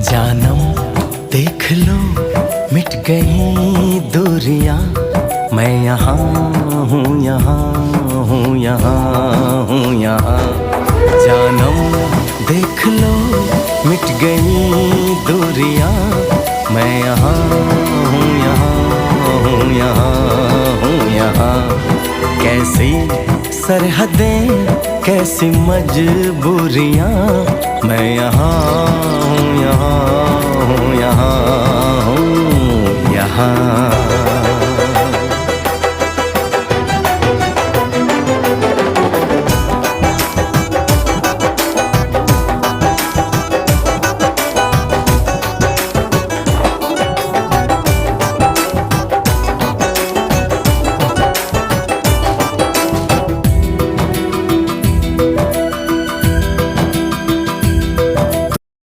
जानम देख लो मिट गई दूरियां, मैं यहाँ हूँ, यहाँ हूँ, यहाँ हूँ, यहाँ। जानम देख लो मिट गई दूरियां, मैं यहाँ हूँ, यहाँ हूँ, यहाँ हूँ, यहाँ। कैसी सरहदें कैसी मजबूरियां, मैं यहाँ हूँ, यहाँ हूँ, यहाँ हूँ, यहाँ।